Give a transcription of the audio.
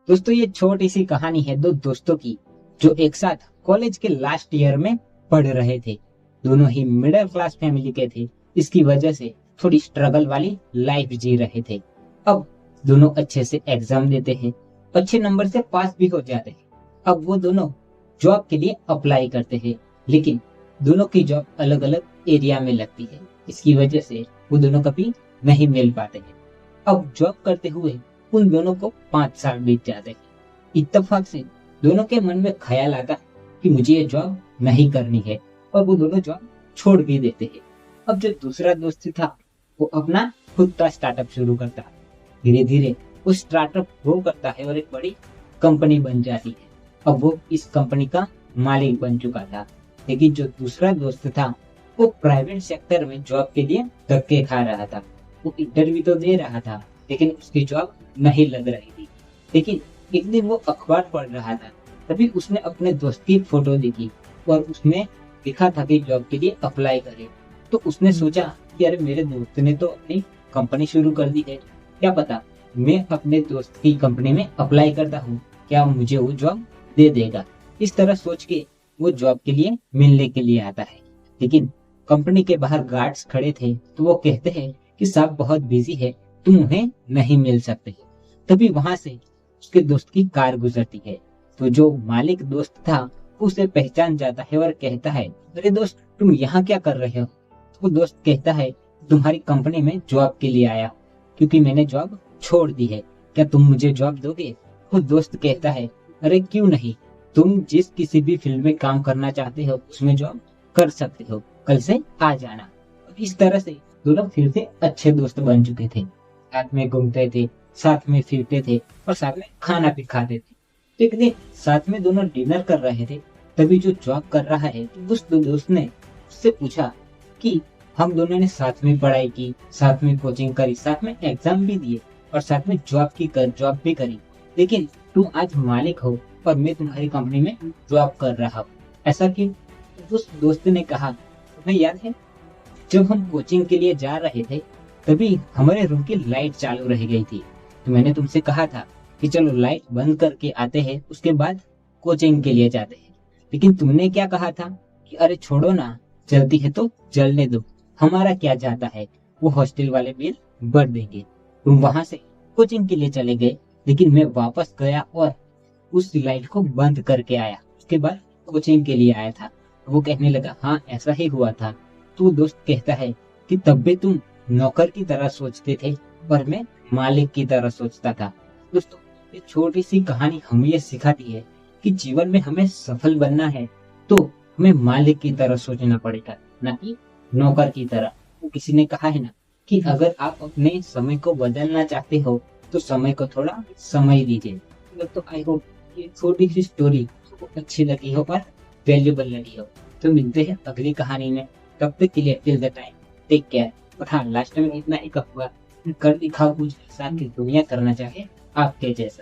दोस्तों ये छोटी सी कहानी है दो दोस्तों की जो एक साथ कॉलेज के लास्ट ईयर में पढ़ रहे थे। दोनों ही मिडिल क्लास फैमिली के थे। इसकी वजह से थोड़ी स्ट्रगल वाली लाइफ जी रहे थे। अब दोनों अच्छे से एग्जाम देते हैं, अच्छे नंबर से पास भी हो जाते हैं। अब वो दोनों जॉब के लिए अप्लाई करते हैं, लेकिन दोनों की जॉब अलग अलग एरिया में लगती है। इसकी वजह से वो दोनों कभी नहीं मिल पाते हैं। अब जॉब करते हुए उन दोनों को 5 साल बीत जाते हैं। इत्तेफाक से दोनों के मन में ख्याल आता है कि मुझे ये जॉब नहीं करनी है, और वो दोनों जॉब छोड़ भी देते हैं। अब जो दूसरा दोस्त था वो अपना खुद का स्टार्टअप शुरू करता है। धीरे धीरे वो स्टार्टअप ग्रो करता है और एक बड़ी कंपनी बन जाती है। अब वो इस कंपनी का मालिक बन चुका था। लेकिन जो दूसरा दोस्त था वो प्राइवेट सेक्टर में जॉब के लिए धक्के खा रहा था। वो इंटरव्यू तो दे रहा था, लेकिन उसकी जॉब नहीं लग रही थी। लेकिन एक दिन वो अखबार पढ़ रहा था, तभी उसने अपने दोस्त की फोटो देखी और उसमें लिखा था कि जॉब के लिए अप्लाई करे। तो उसने सोचा कि अरे मेरे दोस्त ने तो अपनी कंपनी शुरू कर दी है, क्या पता मैं अपने दोस्त की कंपनी में अप्लाई करता हूँ, क्या मुझे वो जॉब दे देगा। इस तरह सोच के वो जॉब के लिए मिलने के लिए आता है। लेकिन कंपनी के बाहर गार्ड्स खड़े थे, तो वो कहते हैं कि साहब बहुत बिजी है, तुम उन्हें नहीं मिल सकते। तभी वहां से उसके दोस्त की कार गुजरती है। तो जो मालिक दोस्त था वो उसे पहचान जाता है और कहता है, अरे दोस्त तुम यहाँ क्या कर रहे हो। तो वो दोस्त कहता है, तुम्हारी कंपनी में जॉब के लिए आया, क्योंकि मैंने जॉब छोड़ दी है, क्या तुम मुझे जॉब दोगे। वो दोस्त कहता है, अरे क्यों नहीं, तुम जिस किसी भी फील्ड में काम करना चाहते हो उसमें जॉब कर सकते हो, कल से आ जाना। इस तरह से दोनों फिर से अच्छे दोस्त बन चुके थे। साथ में घूमते थे, साथ में फिरते थे और साथ में खाना भी खाते थे। तो एक दिन साथ में दोनों डिनर कर रहे थे, तभी जो जॉब कर रहा है तो उस दोस्त ने उससे पूछा कि हम दोनों ने साथ में पढ़ाई की, साथ में कोचिंग करी, साथ में एग्जाम भी दिए और साथ में जॉब भी करी, लेकिन तुम आज मालिक हो और मैं तुम्हारी कंपनी में जॉब कर रहा हूँ, ऐसा क्यों। तो उस दोस्त ने कहा, तुम्हें याद है जब हम कोचिंग के लिए जा रहे थे तभी हमारे रूम की लाइट चालू रह गई थी, तो मैंने तुमसे कहा था कि चलो लाइट बंद करके आते हैं, उसके बाद कोचिंग के लिए जाते हैं। लेकिन तुमने क्या कहा था कि अरे छोड़ो ना, जलती है तो जलने दो, हमारा क्या जाता है, वो हॉस्टल वाले बिल भर देंगे। तुम वहां से कोचिंग के लिए चले गए, लेकिन मैं वापस गया और उस लाइट को बंद करके आया, उसके बाद कोचिंग के लिए आया था। वो कहने लगा, हाँ ऐसा ही हुआ था। तो दोस्त कहता है कि तब भी तुम नौकर की तरह सोचते थे और मैं मालिक की तरह सोचता था। दोस्तों ये छोटी सी कहानी हमें ये सिखाती है कि जीवन में हमें सफल बनना है तो हमें मालिक की तरह सोचना पड़ेगा, ना कि नौकर की तरह। वो किसी ने कहा है ना कि अगर आप अपने समय को बदलना चाहते हो तो समय को थोड़ा समय दीजिए। दोस्तों आई होप ये छोटी सी स्टोरी आपको अच्छी लगी हो और वैल्यूबल लगी हो। तो मिलते हैं अगली कहानी में, तब तक के लिए till the time take care. और हाँ, लास्ट में इतना एक अफवाह कर दिखाओ कुछ ऐसा कि दुनिया करना चाहे आपके जैसा।